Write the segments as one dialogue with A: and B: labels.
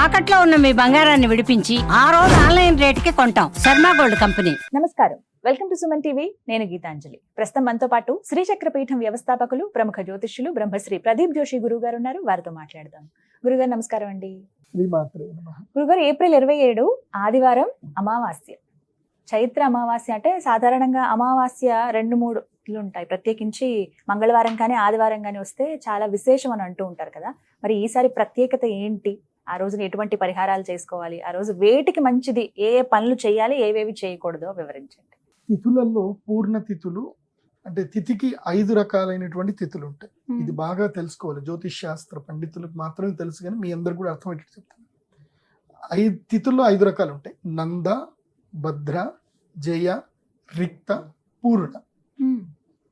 A: తాకట్లో ఉన్న మీ బంగారాన్ని విడిపించి ఆ రోజు ఆన్లైన్ రేటుకి కొంటాం. Sharma gold company.
B: నమస్కారం, వెల్కమ్ టు సుమన్ టీవీ. నేను గీతాంజలి. ప్రస్తుతం మనతో పాటు శ్రీచక్రపీఠం వ్యవస్థాపకులు, ప్రముఖ జ్యోతిష్యులు బ్రహ్మశ్రీ ప్రదీప్ జోషి గురువు గారు ఉన్నారు. వారితో మాట్లాడదాం. గురుగారు నమస్కారం అండి. గురుగారు, ఏప్రిల్ 27 ఆదివారం అమావాస్య, చైత్ర అమావాస్య. అంటే సాధారణంగా అమావాస్య 2-3 ఉంటాయి, ప్రత్యేకించి మంగళవారం కానీ ఆదివారం కానీ వస్తే చాలా విశేషం అని అంటూ ఉంటారు కదా. మరి ఈసారి ప్రత్యేకత ఏంటి? ఆ రోజున ఎటువంటి పరిహారాలు చేసుకోవాలి? ఆ రోజు వేటికి మంచిది? ఏ ఏ పనులు చేయాలి, ఏవేవి చేయకూడదో వివరించండి.
C: తిథులలో పూర్ణ తిథులు అంటే తిథికి 5 రకాలైనటువంటి తిథులు ఉంటాయి. ఇది బాగా తెలుసుకోవాలి. జ్యోతిష్ శాస్త్ర పండితులకు మాత్రమే తెలుసు, కానీ మీ అందరు కూడా అర్థమయ్యేట్టు చెప్తాను. 5 తిథుల్లో 5 రకాలు ఉంటాయి. నంద, భద్ర, జయ, రిక్త, పూర్ణ.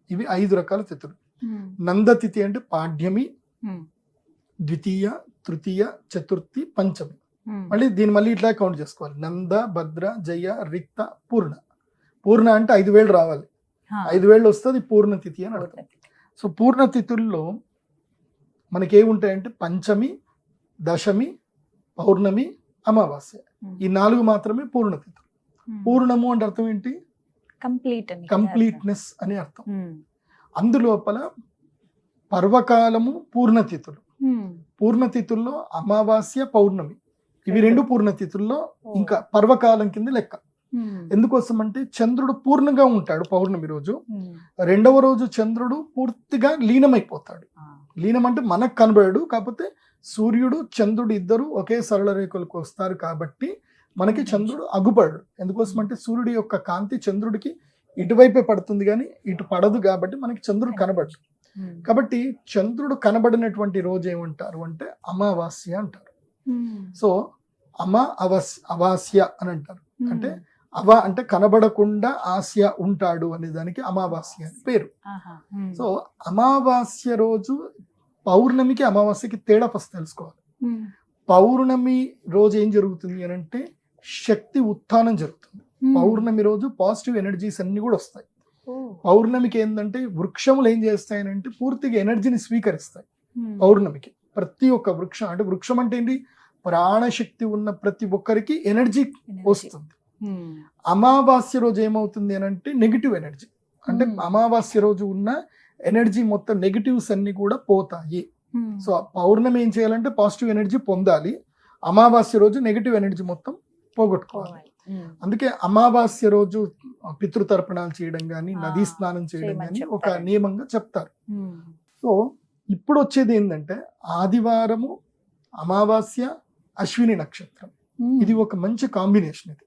C: ఇవి 5 రకాల తిథులు. నంద తిథి అంటే పాడ్యమి, ద్వితీయ, తృతీయ, చతుర్థి, పంచమి. మళ్ళీ ఇట్లా కౌంట్ చేసుకోవాలి. నంద, భద్ర, జయ, రిక్త, పూర్ణ. పూర్ణ అంటే 5,000 రావాలి. 5,000 వస్తుంది పూర్ణ తిథి అని అడుగుతాం. సో పూర్ణ తిథుల్లో మనకేముంటాయంటే పంచమి, దశమి, పౌర్ణమి, అమావాస్య. ఈ 4 మాత్రమే పూర్ణ తిథులు. పూర్ణము అంటే అర్థం ఏంటి? కంప్లీట్నెస్ అని అర్థం. అందులోపల పర్వకాలము పూర్ణతిథులు. పూర్ణతిథుల్లో అమావాస్య, పౌర్ణమి, ఇవి 2 పూర్ణతిథుల్లో ఇంకా పర్వకాలం కింద లెక్క. ఎందుకోసం అంటే చంద్రుడు పూర్ణంగా ఉంటాడు పౌర్ణమి రోజు. 2వ రోజు చంద్రుడు పూర్తిగా లీనమైపోతాడు. లీనం అంటే మనకు కనబడడు, కాకపోతే సూర్యుడు చంద్రుడు ఇద్దరు ఒకే సరళ రేఖలకు వస్తారు కాబట్టి మనకి చంద్రుడు అగుపడు. ఎందుకోసం అంటే సూర్యుడి యొక్క కాంతి చంద్రుడికి ఇటువైపే పడుతుంది కానీ ఇటు పడదు, కాబట్టి మనకి చంద్రుడు కనబడదు. కాబట్టి చంద్రుడు కనబడినటువంటి రోజు ఏమంటారు అంటే అమావాస్య అంటారు. సో అవాస్య అని అంటారు. అంటే అంటే కనబడకుండా ఆస్య ఉంటాడు అనే దానికి అమావాస్య అని పేరు. సో అమావాస్య రోజు పౌర్ణమికి అమావాస్యకి తేడా ఫస్ట్ తెలుసుకోవాలి. పౌర్ణమి రోజు ఏం జరుగుతుంది అని అంటే శక్తి ఉత్థానం జరుగుతుంది. పౌర్ణమి రోజు పాజిటివ్ ఎనర్జీస్ అన్ని కూడా వస్తాయి. పౌర్ణమికి ఏంటంటే వృక్షములు ఏం చేస్తాయనంటే పూర్తిగా ఎనర్జీని స్వీకరిస్తాయి. పౌర్ణమికి ప్రతి ఒక్క వృక్షం, అంటే వృక్షం అంటే ఏంటి, ప్రాణశక్తి ఉన్న ప్రతి ఒక్కరికి ఎనర్జీ వస్తుంది. అమావాస్య రోజు ఏమవుతుంది అని అంటే నెగిటివ్ ఎనర్జీ, అంటే అమావాస్య రోజు ఉన్న ఎనర్జీ మొత్తం నెగిటివ్స్ అన్ని కూడా పోతాయి. సో పౌర్ణమి ఏం చేయాలంటే పాజిటివ్ ఎనర్జీ పొందాలి, అమావాస్య రోజు నెగిటివ్ ఎనర్జీ మొత్తం పోగొట్టుకోవాలి. అందుకే అమావాస్య రోజు పితృతర్పణాలు చేయడం కానీ నదీ స్నానం చేయడం కానీ ఒక నియమంగా చెప్తారు. సో ఇప్పుడు వచ్చేది ఏంటంటే ఆదివారము, అమావాస్య, అశ్విని నక్షత్రం. ఇది ఒక మంచి కాంబినేషన్. ఇది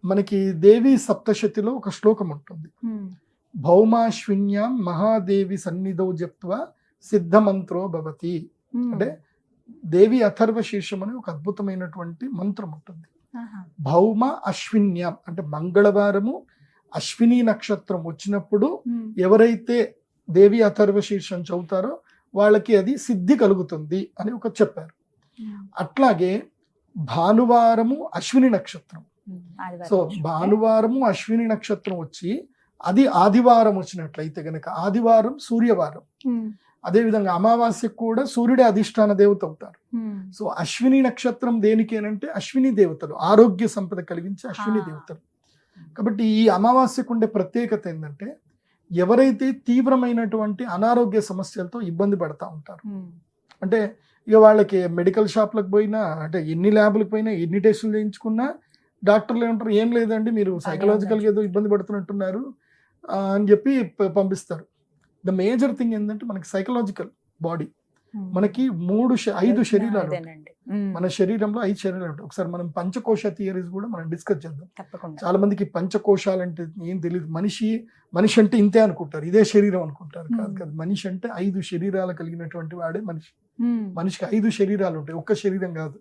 C: మనకి దేవి సప్తశతిలో ఒక శ్లోకం ఉంటుంది. భౌమాశ్విన్యాం మహాదేవి సన్నిధౌ జప్త్వా సిద్ధమంత్రో భవతి. అంటే దేవి అథర్వ శీర్షం అనే ఒక అద్భుతమైనటువంటి మంత్రం ఉంటుంది. భౌమ అశ్విన్యాం అంటే మంగళవారము అశ్విని నక్షత్రం వచ్చినప్పుడు ఎవరైతే దేవి అథర్వ శీర్షం చదువుతారో వాళ్ళకి అది సిద్ధి కలుగుతుంది అని ఒక చెప్పారు. అట్లాగే భానువారము అశ్విని నక్షత్రం. సో భానువారము అశ్విని నక్షత్రం వచ్చి అది ఆదివారం వచ్చినట్లయితే గనక ఆదివారం సూర్యవారం. అదేవిధంగా అమావాస్యకు కూడా సూర్యుడే అధిష్టాన దేవత అవుతారు. సో అశ్విని నక్షత్రం దేనికేనంటే అశ్విని దేవతలు, ఆరోగ్య సంపద కలిగించే అశ్విని దేవతలు. కాబట్టి ఈ అమావాస్యకు ఉండే ప్రత్యేకత ఏంటంటే ఎవరైతే తీవ్రమైనటువంటి అనారోగ్య సమస్యలతో ఇబ్బంది పడతా ఉంటారు, అంటే ఇక వాళ్ళకి మెడికల్ షాప్లకు పోయినా, అంటే ఎన్ని ల్యాబ్లకు పోయినా, ఎన్ని టెస్టులు చేయించుకున్నా డాక్టర్లు ఏమంటారు, ఏం లేదండి మీరు సైకలాజికల్గా ఏదో ఇబ్బంది పడుతున్నట్టున్నారు అని చెప్పి పంపిస్తారు. ద మేజర్ థింగ్ ఏంటంటే మనకి సైకలాజికల్ బాడీ. మనకి 5 శరీరాలు ఉంటాయి. మన శరీరంలో 5 శరీరాలు ఉంటాయి. ఒకసారి మనం పంచకోశ థియరీస్ కూడా మనం డిస్కస్ చేద్దాం. చాలా మందికి పంచకోశాలు అంటే ఏం తెలియదు. మనిషి అంటే ఇంతే అనుకుంటారు, ఇదే శరీరం అనుకుంటారు. కాదు, మనిషి అంటే 5 శరీరాలు కలిగినటువంటి వాడే మనిషి. మనిషికి 5 శరీరాలు ఉంటాయి, ఒక్క శరీరం కాదు.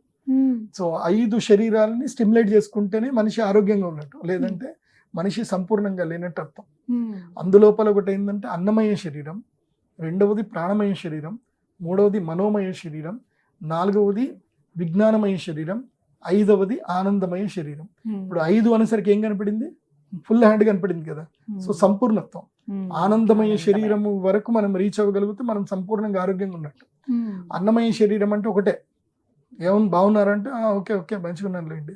C: సో 5 శరీరాలని స్టిమ్యులేట్ చేసుకుంటేనే మనిషి ఆరోగ్యంగా ఉన్నట్టు, లేదంటే మనిషి సంపూర్ణంగా లేనట్టు అర్థం. అందులోపల ఒకటి ఏంటంటే అన్నమయ శరీరం, 2వది ప్రాణమయ శరీరం, 3వది మనోమయ శరీరం, 4వది విజ్ఞానమయ శరీరం, 5వది ఆనందమయ శరీరం. ఇప్పుడు 5 అనేసరికి ఏం కనపడింది? ఫుల్ హ్యాండ్ కనపడింది కదా. సో సంపూర్ణత్వం, ఆనందమయ శరీరము వరకు మనం రీచ్ అవ్వగలిగితే మనం సంపూర్ణంగా ఆరోగ్యంగా ఉన్నట్టు. అన్నమయ శరీరం అంటే ఒకటే, ఏమన్నా బాగున్నారంటే ఓకే ఓకే మంచిగా ఉన్నానులేండి.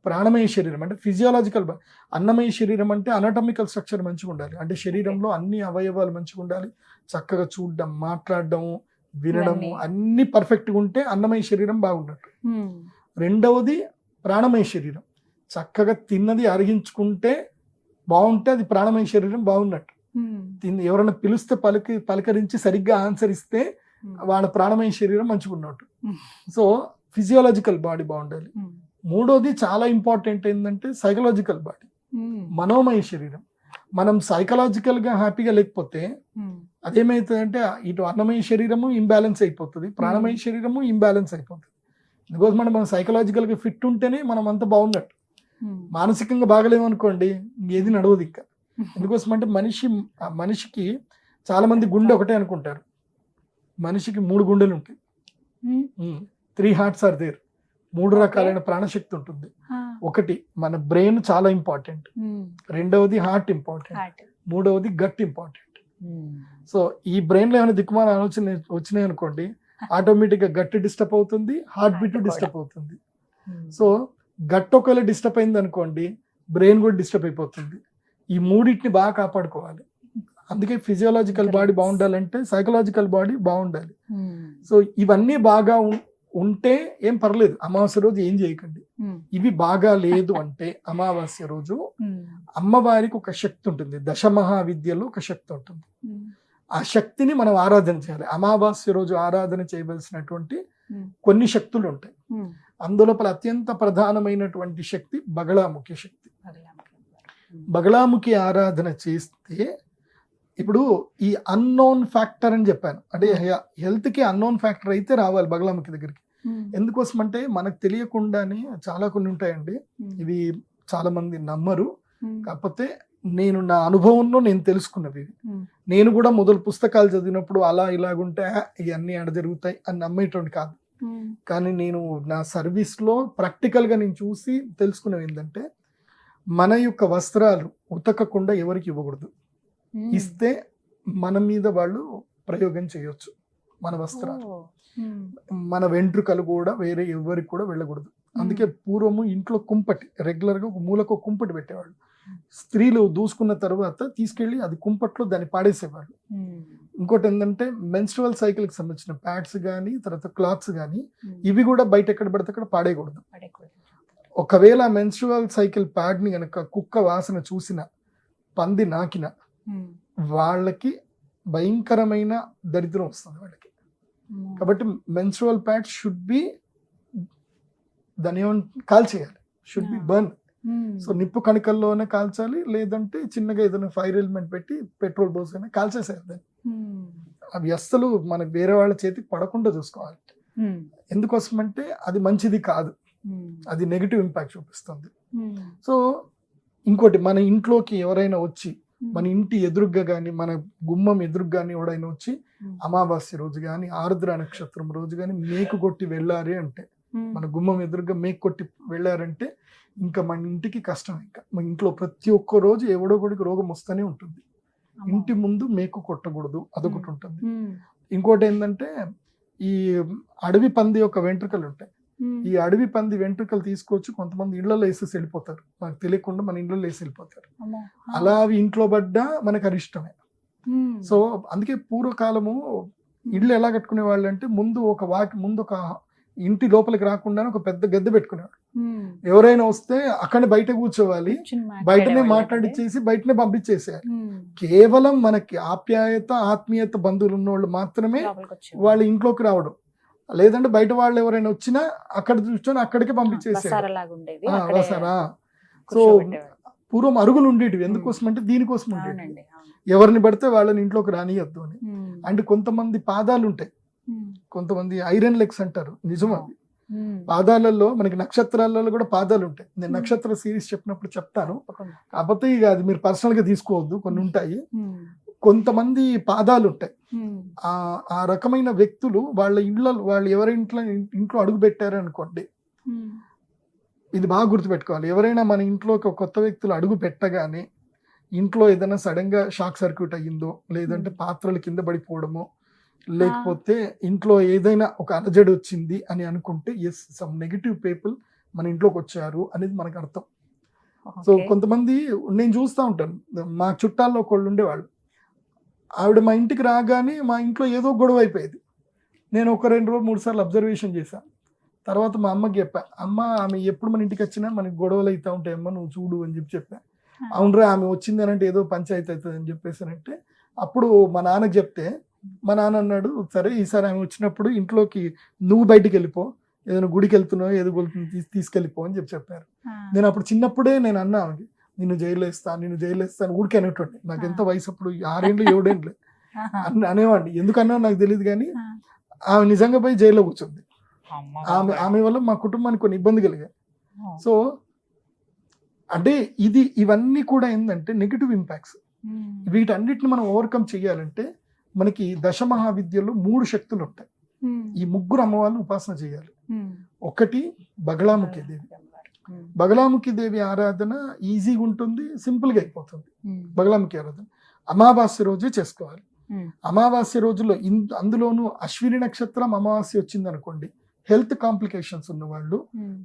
C: ప్రాణమయ శరీరం అంటే ఫిజియాలజికల్, అన్నమయ శరీరం అంటే అనటమికల్ స్ట్రక్చర్ మంచిగా ఉండాలి. అంటే శరీరంలో అన్ని అవయవాలు మంచిగా ఉండాలి, చక్కగా చూడడం, మాట్లాడడం, వినడము అన్ని పర్ఫెక్ట్గా ఉంటే అన్నమయ శరీరం బాగున్నట్టు. రెండవది ప్రాణమయ శరీరం, చక్కగా తిన్నది అరిగించుకుంటే బాగుంటే అది ప్రాణమయ శరీరం బాగున్నట్టు. ఎవరైనా పిలిస్తే పలకరించి సరిగ్గా ఆన్సర్ ఇస్తే వాళ్ళ ప్రాణమయ శరీరం మంచిగా ఉన్నట్టు. సో ఫిజియాలజికల్ బాడీ బాగుండాలి. మూడోది చాలా ఇంపార్టెంట్ ఏంటంటే సైకలాజికల్ బాడీ, మనోమయ శరీరం. మనం సైకలాజికల్ గా హ్యాపీగా లేకపోతే అదేమవుతుందంటే ఇటు అన్నమయ శరీరము ఇంబ్యాలెన్స్ అయిపోతుంది, ప్రాణమయ శరీరము ఇంబ్యాలెన్స్ అయిపోతుంది. బికాజ్ మనం సైకలాజికల్ గా ఫిట్ ఉంటేనే మనం అంత బాగున్నట్టు. మానసికంగా బాగలేమనుకోండి ఏది నడవదు ఇంకా. ఎందుకోసం అంటే మనిషికి చాలా మంది గుండె ఒకటే అనుకుంటారు. మనిషికి 3 గుండెలు ఉంటాయి, 3 hearts are there. 3 రకాలైన ప్రాణశక్తి ఉంటుంది. ఒకటి మన బ్రెయిన్ చాలా ఇంపార్టెంట్, రెండవది హార్ట్ ఇంపార్టెంట్, మూడవది గట్ ఇంపార్టెంట్. సో ఈ బ్రెయిన్ లో ఏమైనా దిక్కుమాల ఆలోచన వచ్చినాయి అనుకోండి, ఆటోమేటిక్ గా గట్ డిస్టర్బ్ అవుతుంది, హార్ట్ బీట్ డిస్టర్బ్ అవుతుంది. సో గట్ ఒకవేళ డిస్టర్బ్ అయింది అనుకోండి, బ్రెయిన్ కూడా డిస్టర్బ్ అయిపోతుంది. ఈ మూడింటిని బాగా కాపాడుకోవాలి. అందుకే ఫిజియోలాజికల్ బాడీ బాగుండాలంటే సైకలాజికల్ బాడీ బాగుండాలి. సో ఇవన్నీ బాగా ఉంటే ఏం పర్లేదు, అమావాస్య రోజు ఏం చేయకండి. ఇవి బాగా లేదు అంటే అమావాస్య రోజు అమ్మవారికి ఒక శక్తి ఉంటుంది, దశమహావిద్యలో ఒక శక్తి ఉంటుంది. ఆ శక్తిని మనం ఆరాధన చేయాలి. అమావాస్య రోజు ఆరాధన చేయవలసినటువంటి కొన్ని శక్తులు ఉంటాయి. అందులోపల అత్యంత ప్రధానమైనటువంటి శక్తి బగళాముఖి శక్తి. బగళాముఖి ఆరాధన చేస్తే, ఇప్పుడు ఈ అన్నోన్ ఫ్యాక్టర్ అని చెప్పాను, అంటే హెల్త్ కి అన్నోన్ ఫ్యాక్టర్ అయితే రావాలి బగళాముఖి దగ్గరికి. ఎందుకోసం అంటే మనకు తెలియకుండానే చాలా కొన్ని ఉంటాయండి, ఇవి చాలా మంది నమ్మరు. కాకపోతే నేను నా అనుభవంలో నేను తెలుసుకున్నవి. నేను కూడా మొదలు పుస్తకాలు చదివినప్పుడు అలా ఇలాగుంటే ఇవన్నీ ఆడ జరుగుతాయి అని నమ్మేటువంటి కాదు. కానీ నేను నా సర్వీస్ లో ప్రాక్టికల్ గా నేను చూసి తెలుసుకున్నవి ఏంటంటే, మన యొక్క వస్త్రాలు ఉతకకుండా ఎవరికి ఇవ్వకూడదు. ఇస్తే మన మీద వాళ్ళు ప్రయోగం చేయొచ్చు. మన వస్త్రాలు, మన వెంట్రుకలు కూడా వేరే ఎవరికి కూడా వెళ్ళకూడదు. అందుకే పూర్వము ఇంట్లో కుంపటి రెగ్యులర్ గా ఒక మూలకు కుంపటి పెట్టేవాళ్ళు. స్త్రీలు దూసుకున్న తర్వాత తీసుకెళ్లి అది కుంపట్లో దాన్ని పాడేసేవాళ్ళు. ఇంకోటి ఏంటంటే మెన్స్ట్రువల్ సైకిల్ కి సంబంధించిన ప్యాడ్స్ కానీ తర్వాత క్లాత్స్ కానీ ఇవి కూడా బయట ఎక్కడ పడితే అక్కడ పాడేయకూడదు. ఒకవేళ మెన్స్ట్రువల్ సైకిల్ ప్యాడ్ ని గనక కుక్క వాసన చూసిన, పంది నాకిన, వాళ్ళకి భయంకరమైన దరిద్రం వస్తుంది వాళ్ళకి. కాబట్టి మెన్స్ట్రువల్ ప్యాడ్ షుడ్ బి దాని కాల్చేయాలి, షుడ్ బి బర్న్. సో నిప్పు కణికల్లోనే కాల్చాలి, లేదంటే చిన్నగా ఏదైనా ఫైర్ ఎలిమెంట్ పెట్టి పెట్రోల్ పోసి కాల్చేసేయాలి దాన్ని. అవి అస్సలు మనకు వేరే వాళ్ళ చేతికి పడకుండా చూసుకోవాలి. ఎందుకోసం అంటే అది మంచిది కాదు, అది నెగిటివ్ ఇంపాక్ట్ చూపిస్తుంది. సో ఇంకోటి, మన ఇంట్లోకి ఎవరైనా వచ్చి, మన ఇంటి ఎదురుగ్గా కానీ మన గుమ్మం ఎదురుగా కానీ ఎవడైనా వచ్చి అమావాస్య రోజు కానీ ఆరుద్ర నక్షత్రం రోజు కానీ మేకు కొట్టి వెళ్ళారే అంటే, మన గుమ్మం ఎదురుగా మేకు కొట్టి వెళ్ళారంటే ఇంకా మన ఇంటికి కష్టం. ఇంకా మన ఇంట్లో ప్రతి ఒక్క రోజు ఎవడో ఒకడికి రోగం వస్తూనే ఉంటుంది. ఇంటి ముందు మేకు కొట్టకూడదు, అదొకటి ఉంటుంది. ఇంకోటి ఏంటంటే, ఈ అడవి పంది యొక్క వెంట్రుకలు ఉంటాయి. ఈ అడవి పంది వెంట్రుకలు తీసుకొచ్చి కొంతమంది ఇళ్లలో వేసేసి వెళ్ళిపోతారు, మనకు తెలియకుండా మన ఇళ్లలో వేసి వెళ్ళిపోతారు. అలా అవి ఇంట్లో పడ్డా మనకు అరిష్టమే. సో అందుకే పూర్వకాలము ఇళ్ళు ఎలా కట్టుకునే వాళ్ళు అంటే, ముందు ఒక ఇంటి లోపలికి రాకుండా ఒక పెద్ద గద్దె పెట్టుకునేవాడు. ఎవరైనా వస్తే అక్కడ బయట కూర్చోవాలి, బయటనే మాట్లాడిచ్చేసి బయటనే పంపించేసేయాలి. కేవలం మనకి ఆప్యాయత ఆత్మీయత బంధువులు ఉన్నోళ్ళు మాత్రమే వాళ్ళ ఇంట్లోకి రావడం, లేదంటే బయట వాళ్ళు ఎవరైనా వచ్చినా అక్కడ చూసుకొని అక్కడికే పంపించేసేయాలి. సో పూర్వం అరుగులు ఉండేటివి, ఎందుకోసం అంటే దీనికోసం ఉండేవి. ఎవరిని పడితే వాళ్ళని ఇంట్లోకి రానియద్దు అని. అండ్ కొంతమంది పాదాలు ఉంటాయి, కొంతమంది ఐరన్ లెగ్స్ అంటారు, నిజం అది. పాదాలలో మనకి నక్షత్రాలలో కూడా పాదాలు ఉంటాయి. నేను నక్షత్ర సిరీస్ చెప్పినప్పుడు చెప్తాను, కాకపోతే ఇక అది మీరు పర్సనల్ గా తీసుకోవద్దు, కొన్ని ఉంటాయి. కొంతమంది పాదాలు ఉంటాయి. ఆ రకమైన వ్యక్తులు వాళ్ళ వాళ్ళు ఎవరి ఇంట్లో అడుగు పెట్టారు అనుకోండి, ఇది బాగా గుర్తుపెట్టుకోవాలి. ఎవరైనా మన ఇంట్లో కొత్త వ్యక్తులు అడుగు పెట్టగానే ఇంట్లో ఏదైనా సడన్ గా షాక్ సర్క్యూట్ అయ్యిందో, లేదంటే పాత్రలు కింద పడిపోవడమో, లేకపోతే ఇంట్లో ఏదైనా ఒక అలజడి వచ్చింది అని అనుకుంటే ఎస్ సమ్ నెగిటివ్ పీపుల్ మన ఇంట్లోకి వచ్చారు అనేది మనకు అర్థం. సో కొంతమంది నేను చూస్తూ ఉంటాను, మా చుట్టాల్లో ఒకళ్ళు ఉండేవాళ్ళు, ఆవిడ మా ఇంటికి రాగానే మా ఇంట్లో ఏదో గొడవ అయిపోయేది. నేను ఒక 2 రోజులు 3 సార్లు అబ్జర్వేషన్ చేశాను. తర్వాత మా అమ్మకి చెప్పా, అమ్మ ఆమె ఎప్పుడు మన ఇంటికి వచ్చినా మనకి గొడవలు అవుతూ ఉంటాయమ్మా, నువ్వు చూడు అని చెప్పా. అవునరా, ఆమె వచ్చింది అని అంటే ఏదో పంచాయతీ అవుతుంది అని చెప్పేసానంటే, అప్పుడు మా నాన్నకి చెప్తే మా నాన్న అన్నాడు, సరే ఈసారి ఆమె వచ్చినప్పుడు ఇంట్లోకి నువ్వు బయటికి వెళ్ళిపో, ఏదైనా గుడికి వెళ్తున్నావు ఏదో తీసుకెళ్ళిపో అని చెప్పారు. నేను అప్పుడు చిన్నప్పుడే నేను అన్నా ఆమెకి, నిన్ను జైలు వేస్తాను ఊరికే అనేటండి. నాకు ఎంత వయసు అప్పుడు 6 ఏళ్ళు 7 ఏళ్ళు అనేవాడిని. ఎందుకన్నా నాకు తెలియదు, కానీ ఆమె నిజంగా పోయి జైల్లో కూర్చుంది. ఆమె వల్ల మా కుటుంబానికి కొన్ని ఇబ్బంది కలిగాయి. సో అంటే ఇవన్నీ కూడా ఏంటంటే నెగిటివ్ ఇంపాక్ట్స్. వీటన్నిటిని మనం ఓవర్కమ్ చేయాలంటే మనకి దశమహావిద్యలో 3 శక్తులు ఉంటాయి. ఈ 3 అమ్మవారిని ఉపాసన చేయాలి. ఒకటి బగళాముఖి దేవి. బగళాముఖి దేవి ఆరాధన ఈజీగా ఉంటుంది, సింపుల్ గా అయిపోతుంది. బగళాముఖి ఆరాధన అమావాస్య రోజే చేసుకోవాలి. అమావాస్య రోజుల్లో అందులోనూ అశ్విని నక్షత్రం అమావాస్య వచ్చింది అనుకోండి, హెల్త్ కాంప్లికేషన్స్ ఉన్న వాళ్ళు,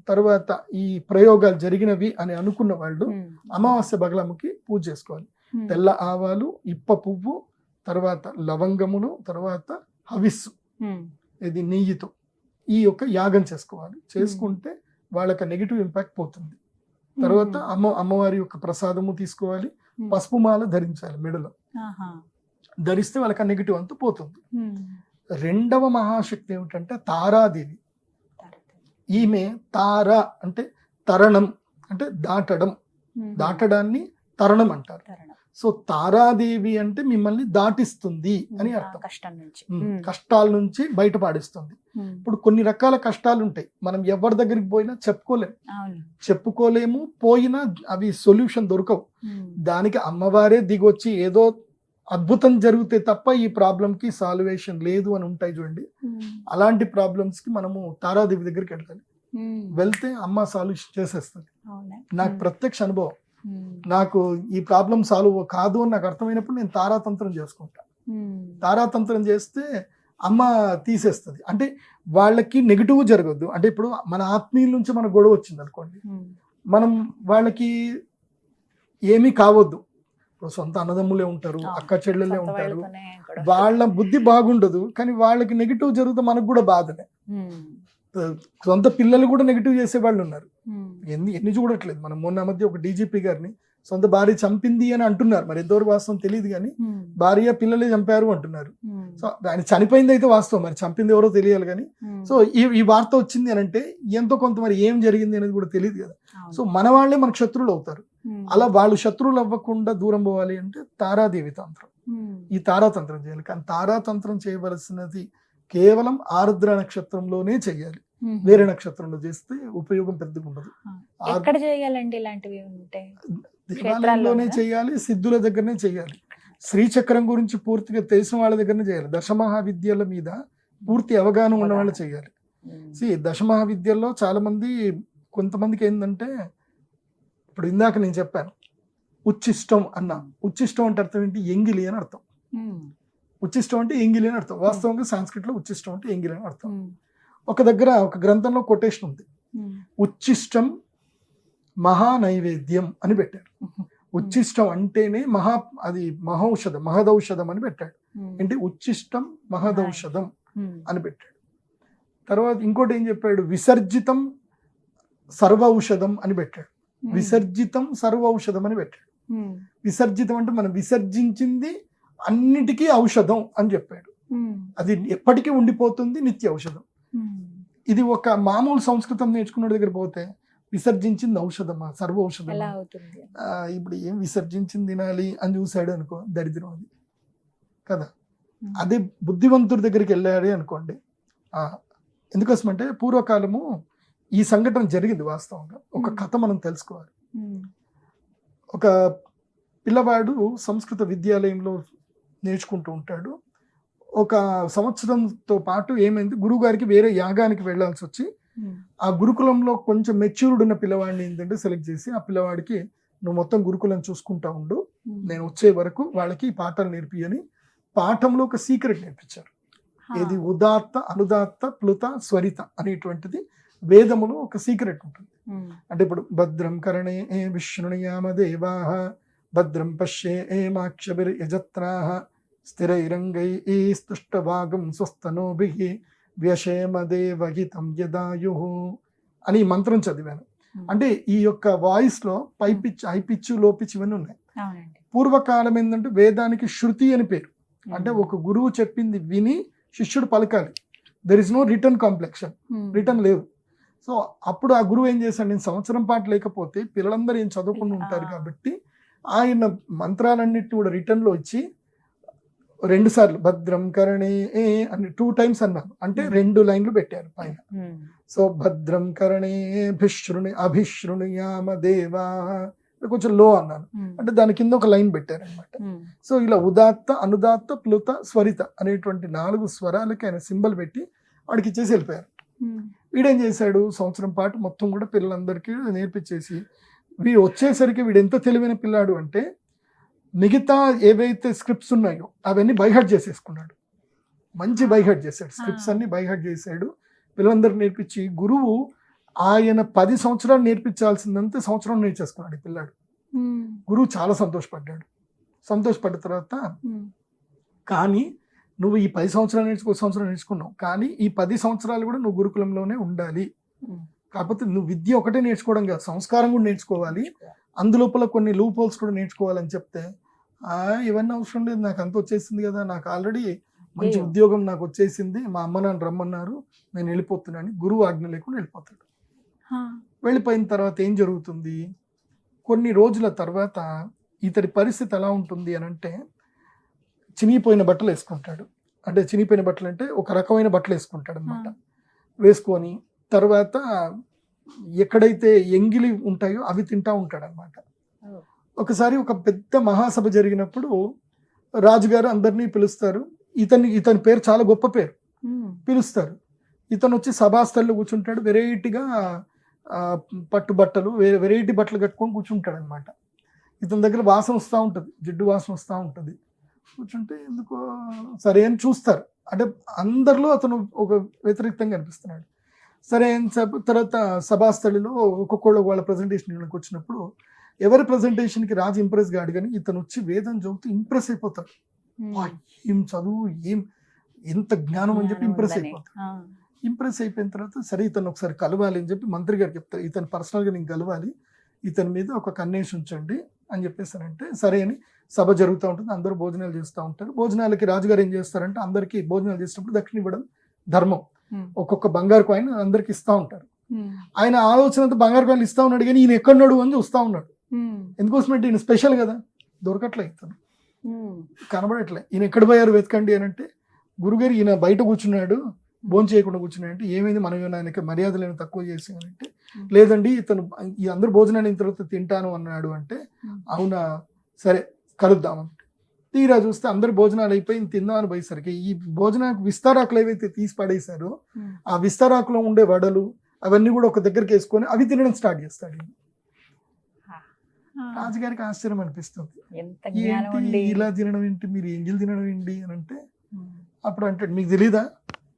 C: తర్వాత ఈ ప్రయోగాలు జరిగినవి అని అనుకున్న వాళ్ళు అమావాస్య బగళాముఖి పూజ చేసుకోవాలి. తెల్ల ఆవాలు, ఇప్ప పువ్వు, తర్వాత లవంగములు, తర్వాత హవిస్సు, ఇది నెయ్యితో ఈ యొక్క యాగం చేసుకోవాలి. చేసుకుంటే వాళ్ళకి నెగిటివ్ ఇంపాక్ట్ పోతుంది. తర్వాత అమ్మవారి యొక్క ప్రసాదము తీసుకోవాలి. పసుపు మాల ధరించాలి మెడలో, ధరిస్తే వాళ్ళకి ఆ నెగిటివ్ అంతా పోతుంది. 2వ మహాశక్తి ఏమిటంటే తారాదేవి. ఈమె తార అంటే తరణం, అంటే దాటడం, దాటడాన్ని తరణం అంటారు. సో తారాదేవి అంటే మిమ్మల్ని దాటిస్తుంది అని అర్థం, కష్టాల నుంచి బయటపడిస్తుంది. ఇప్పుడు కొన్ని రకాల కష్టాలు ఉంటాయి, మనం ఎవరి దగ్గరికి పోయినా చెప్పుకోలేము, పోయినా అవి సొల్యూషన్ దొరకవు. దానికి అమ్మవారే దిగొచ్చి ఏదో అద్భుతం జరిగితే తప్ప ఈ ప్రాబ్లం కి సాల్వేషన్ లేదు అని ఉంటాయి చూడండి. అలాంటి ప్రాబ్లమ్స్ కి మనము తారాదేవి దగ్గరికి వెళ్ళాలి. వెళ్తే అమ్మ సాల్వ్ చేసేస్తుంది. నాకు ప్రత్యక్ష అనుభవం. నాకు ఈ ప్రాబ్లం సాల్వ్ కాదు అని నాకు అర్థమైనప్పుడు నేను తారాతంత్రం చేసుకుంటా. తారాతంత్రం చేస్తే అమ్మ తీసేస్తుంది. అంటే వాళ్ళకి నెగిటివ్ జరగద్దు. అంటే ఇప్పుడు మన ఆత్మీయుల నుంచి మన గొడవ వచ్చింది అనుకోండి, మనం వాళ్ళకి ఏమీ కావద్దు. ఇప్పుడు సొంత అన్నదమ్ములే ఉంటారు, అక్క చెల్లెలే ఉంటారు, వాళ్ళ బుద్ధి బాగుండదు, కానీ వాళ్ళకి నెగిటివ్ జరిగితే మనకు కూడా బాధనే. సొంత పిల్లలు కూడా నెగిటివ్ చేసే వాళ్ళు ఉన్నారు. ఎన్ని చూడట్లేదు మనం. మొన్న మధ్య ఒక డీజీపీ గారిని సొంత భార్య చంపింది అని అంటున్నారు, మరి ఎంతవరకు వాస్తవం తెలియదు, కానీ భార్య పిల్లలే చంపారు అంటున్నారు. సో ఆయన చనిపోయింది అయితే వాస్తవం, మరి చంపింది ఎవరో తెలియాలి. కానీ సో ఈ వార్త వచ్చింది అని అంటే ఎంతో కొంత మరి ఏం జరిగింది అనేది కూడా తెలియదు కదా. సో మన వాళ్ళే మనకు శత్రువులు అవుతారు. అలా వాళ్ళు శత్రువులు అవ్వకుండా దూరం పోవాలి అంటే తారాదేవి తంత్రం, ఈ తారాతంత్రం చేయాలి. కానీ తారాతంత్రం చేయవలసినది కేవలం ఆర్ద్ర నక్షత్రంలోనే చెయ్యాలి. వేరే నక్షత్రంలో చేస్తే ఉపయోగం పెద్దగా ఉండదు.
B: ఎక్కడ చేయాలండి ఇలాంటివి ఉంటే?
C: దేవాలయంలోనే చేయాలి, సిద్ధుల దగ్గరనే చేయాలి. శ్రీచక్రం గురించి పూర్తిగా తెలిసిన వాళ్ళ దగ్గరనే చేయాలి. దశమహావిద్యల మీద పూర్తి అవగాహన ఉన్న వాళ్ళు చేయాలి. దశమహావిద్యల్లో చాలా మంది, కొంతమందికి ఏంటంటే, ఇప్పుడు ఇందాక నేను చెప్పాను ఉచ్చిష్టం అన్నా. ఉచ్చిష్టం అంటే అర్థం ఏంటి? ఎంగిలి అని అర్థం. ఉచ్చిష్టం అంటే ఎంగిలి అని అర్థం. వాస్తవంగా సంస్కృతిలో ఉచ్చిష్టం అంటే ఎంగిలి అని అర్థం. ఒక దగ్గర ఒక గ్రంథంలో కొటేషన్ ఉంది, ఉచ్చిష్టం మహానైవేద్యం అని పెట్టాడు. ఉచ్చిష్టం అంటేనే అది మహౌషధం, మహదౌషధం అని పెట్టాడు. అంటే ఉచ్చిష్టం మహదౌషధం అని పెట్టాడు. తర్వాత ఇంకోటి ఏం చెప్పాడు? విసర్జితం సర్వౌషధం అని పెట్టాడు. విసర్జితం సర్వౌషధం అని పెట్టాడు. విసర్జితం అంటే మనం విసర్జించింది అన్నిటికీ ఔషధం అని చెప్పాడు. అది ఎప్పటికీ ఉండిపోతుంది, నిత్య ఔషధం. ఇది ఒక మామూలు సంస్కృతం నేర్చుకున్న దగ్గర పోతే విసర్జించింది ఔషధమా, సర్వ ఔషధం, ఇప్పుడు ఏం విసర్జించింది తినాలి అని చూసాడు అనుకో, దరిద్రం అది కదా. అదే బుద్ధివంతుడి దగ్గరికి వెళ్ళాడు అనుకోండి. ఎందుకోసమంటే పూర్వకాలము ఈ సంఘటన జరిగింది వాస్తవంగా. ఒక కథ మనం తెలుసుకోవాలి. ఒక పిల్లవాడు సంస్కృత విద్యాలయంలో నేర్చుకుంటూ ఉంటాడు. ఒక సంవత్సరంతో పాటు ఏమైంది, గురువు గారికి వేరే యాగానికి వెళ్లాల్సి వచ్చి, ఆ గురుకులంలో కొంచెం మెచ్యూర్డ్ ఉన్న పిల్లవాడిని ఏంటంటే సెలెక్ట్ చేసి, ఆ పిల్లవాడికి నువ్వు మొత్తం గురుకులం చూసుకుంటా ఉండు, నేను వచ్చే వరకు వాళ్ళకి పాఠాలు నేర్పియని పాఠంలో ఒక సీక్రెట్ నేర్పించారు. ఇది ఉదాత్త, అనుదాత్త, ప్లుత, స్వరిత అనేటువంటిది వేదములో ఒక సీక్రెట్ ఉంటుంది. అంటే ఇప్పుడు భద్రం కరణే విష్ణుయామ దేవాః భద్రం పశ్యే మాక్షభిర్యజత్రాః స్థిరైరంగై స్తుష్టభాగం స్వస్తనోభిః వ్యశేమ దేవహితం యదాయుః అని ఈ మంత్రం చదివాను. అంటే ఈ యొక్క వాయిస్ లో పై పిచ్, హై పిచ్, లో పిచ్ ఇవన్నీ ఉన్నాయి. పూర్వకాలం ఏంటంటే వేదానికి శృతి అని పేరు. అంటే ఒక గురువు చెప్పింది విని శిష్యుడు పలకాలి. There is no written compilation, written లేవు. సో అప్పుడు ఆ గురువు ఏం చేశాడు, నేను సంవత్సరం పాటు లేకపోతే పిల్లలందరూ ఏం చదువుకుని ఉంటారు కాబట్టి ఆయన మంత్రాలన్నిటిని కూడా రిటర్న్ లో ఇచ్చి 2 సార్లు భద్రం కరణే అని 2 times అన్నారు. అంటే 2 లైన్లు పెట్టారు పైన. సో భద్రం కరణే అభిశృణుయామ దేవా, కొంచెం లో అన్నాను అంటే దాని కింద ఒక లైన్ పెట్టారు అనమాట. సో ఇలా ఉదాత్త, అనుదాత్త, ప్లుత, స్వరిత అనేటువంటి 4 స్వరాలకి ఆయన సింబల్ పెట్టి వాడికి ఇచ్చేసి వెళ్ళిపోయారు. వీడేం చేశాడు, సంవత్సరం పాటు మొత్తం కూడా పిల్లలందరికీ నేర్పించేసి వీడు వచ్చేసరికి వీడు ఎంత తెలివైన పిల్లాడు అంటే మిగతా ఏవైతే స్క్రిప్ట్స్ ఉన్నాయో అవన్నీ బైహార్ట్ చేసేసుకున్నాడు. మంచి బైహార్ట్ చేశాడు, స్క్రిప్ట్స్ అన్ని బైహార్ట్ చేశాడు. పిల్లలందరూ నేర్పించి గురువు ఆయన 10 సంవత్సరాలు నేర్పించాల్సిందంతా సంవత్సరం నేర్చేసుకున్నాడు ఈ పిల్లాడు. గురువు చాలా సంతోషపడ్డాడు. సంతోషపడ్డ తర్వాత కానీ నువ్వు ఈ 10 సంవత్సరాలు సంవత్సరం నేర్చుకున్నావు, కానీ ఈ 10 సంవత్సరాలు కూడా నువ్వు గురుకులంలోనే ఉండాలి. కాకపోతే నువ్వు విద్య ఒకటే నేర్చుకోవడం కాదు, సంస్కారం కూడా నేర్చుకోవాలి, అందులోపల కొన్ని లూప్ హోల్స్ కూడా నేర్చుకోవాలని చెప్తే ఇవన్నీ అవసరం లేదు, నాకు అంత వచ్చేసింది కదా, నాకు ఆల్రెడీ మంచి ఉద్యోగం నాకు వచ్చేసింది, మా అమ్మ నాన్న రమ్మన్నారు, నేను వెళ్ళిపోతున్నాను. గురువు ఆజ్ఞ లేకుండా వెళ్ళిపోతాడు. వెళ్ళిపోయిన తర్వాత ఏం జరుగుతుంది, కొన్ని రోజుల తర్వాత ఇతడి పరిస్థితి ఎలా ఉంటుంది అని అంటే చినిగిపోయిన బట్టలు వేసుకుంటాడు. అంటే చినిగిపోయిన బట్టలు అంటే ఒక రకమైన బట్టలు వేసుకుంటాడు అనమాట. వేసుకొని తర్వాత ఎక్కడైతే ఎంగిలి ఉంటాయో అవి తింటా ఉంటాడు అనమాట. ఒకసారి ఒక పెద్ద మహాసభ జరిగినప్పుడు రాజుగారు అందరినీ పిలుస్తారు. ఇతని పేరు చాలా గొప్ప పేరు, పిలుస్తారు. ఇతను వచ్చి సభాస్థల్లో కూర్చుంటాడు. వెరైటీగా పట్టుబట్టలు, వెరైటీ బట్టలు కట్టుకొని కూర్చుంటాడు అనమాట. ఇతని దగ్గర వాసన వస్తూ ఉంటుంది, జిడ్డు వాసన వస్తూ ఉంటుంది. కూర్చుంటే ఎందుకో సరే అని చూస్తారు. అంటే అందరిలో అతను ఒక వ్యతిరేకంగా అనిపిస్తున్నాడు. సరే అని తర్వాత సభాస్థలిలో ఒక్కొక్కళ్ళు వాళ్ళ ప్రజెంటేషన్ వచ్చినప్పుడు ఎవరి ప్రజెంటేషన్కి రాజు ఇంప్రెస్ కాడు, కానీ ఇతను వచ్చి వేదం చదువుతూ ఇంప్రెస్ అయిపోతాడు. ఏం చదువు, ఏం ఎంత జ్ఞానం అని చెప్పి ఇంప్రెస్ అయిపోతాడు. ఇంప్రెస్ అయిపోయిన తర్వాత సరే ఇతను ఒకసారి కలవాలి అని చెప్పి మంత్రి గారు చెప్తారు, ఇతను పర్సనల్గా నేను కలవాలి, ఇతని మీద ఒక కన్నేసి ఉంచండి అని చెప్పేసారంటే సరే అని సభ జరుగుతూ ఉంటుంది. అందరూ భోజనాలు చేస్తూ ఉంటారు. భోజనాలకి రాజుగారు ఏం చేస్తారంటే అందరికీ భోజనాలు చేసినప్పుడు దక్షిణ ఇవ్వడం ధర్మం. ఒక్కొక్క బంగారు కాయిన్ అందరికి ఇస్తూ ఉంటారు. ఆయన ఆలోచన బంగారు కాయిన్లు ఇస్తా ఉన్నాడు, కానీ ఈయన ఎక్కడున్నాడు అని చూస్తూ ఉన్నాడు. ఎందుకోసమంటే ఈయన స్పెషల్ కదా, దొరకట్లే, ఇతను కనబడట్లే. ఈయన ఎక్కడ పోయారు వెతకండి అని అంటే గురుగారు ఈయన బయట కూర్చున్నాడు, భోజనం చేయకుండా కూర్చున్నాడు. అంటే ఏమైంది, మనం ఆయనకి మర్యాదలు తక్కువ చేసామంటే లేదండి ఇతను ఈ అందరూ భోజనాలు అయిన తర్వాత తింటాను అన్నాడు. అంటే అవునా, సరే కలుద్దామని తీరా చూస్తే అందరు భోజనాలు అయిపోయి తిందామని పోయేసరికి ఈ భోజనానికి విస్తారాకులు ఏవైతే తీసి పడేశారో ఆ విస్తారాకులో ఉండే వడలు అవన్నీ కూడా ఒక దగ్గరికి వేసుకొని అవి తినడం స్టార్ట్ చేస్తాడు. రాజుగారికి ఆశ్చర్యం అనిపిస్తుంది, ఏంటి ఇలా తినడం ఏంటి, మీరు ఎంగిల్ తినడం ఏంటి అని అంటే అప్పుడు అంటాడు, మీకు తెలీదా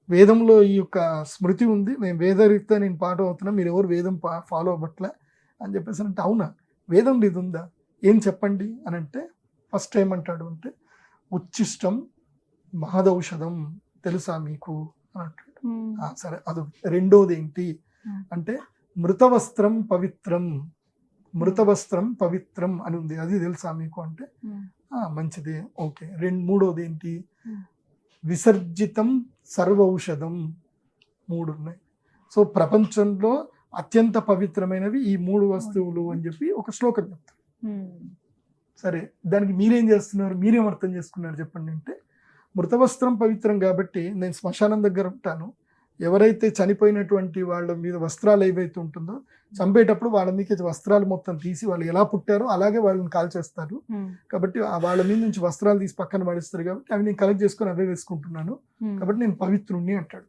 C: వేదంలో ఈ యొక్క స్మృతి ఉంది, నేను వేదరీత్యా నేను పాట అవుతున్నా, మీరు ఎవరు వేదం ఫాలో అవ్వట్లే అని చెప్పేసి అంటే అవునా వేదం ఇది ఉందా, ఏం చెప్పండి అని అంటే ఫస్ట్ ఏమంటాడు అంటే ఉచ్చిష్టం మహదౌషధం తెలుసా మీకు అని అంటాడు. సరే అది రెండోది ఏంటి అంటే మృతవస్త్రం పవిత్రం, మృతవస్త్రం పవిత్రం అని ఉంది, అది తెలుసా మీకు అంటే మంచిదే, ఓకే. మూడోది ఏంటి విసర్జితం సర్వౌషధం, 3 ఉన్నాయి. సో ప్రపంచంలో అత్యంత పవిత్రమైనవి ఈ 3 వస్తువులు అని చెప్పి ఒక శ్లోకం చెప్తారు. సరే దానికి మీరేం చేస్తున్నారు, మీరేం అర్థం చేసుకున్నారు చెప్పండి అంటే మృతవస్త్రం పవిత్రం కాబట్టి నేను శ్మశానం దగ్గర ఉంటాను, ఎవరైతే చనిపోయినటువంటి వాళ్ళ మీద వస్త్రాలు ఏవైతే ఉంటుందో చంపేటప్పుడు వాళ్ళ మీద వస్త్రాలు మొత్తం తీసి వాళ్ళు ఎలా పుట్టారో అలాగే వాళ్ళని కాల్చేస్తారు, కాబట్టి వాళ్ళ మీద నుంచి వస్త్రాలు తీసి పక్కన పడేస్తారు, కాబట్టి అవి నేను కలెక్ట్ చేసుకొని అవే వేసుకుంటున్నాను, కాబట్టి నేను పవిత్రుణ్ణి అంటాడు.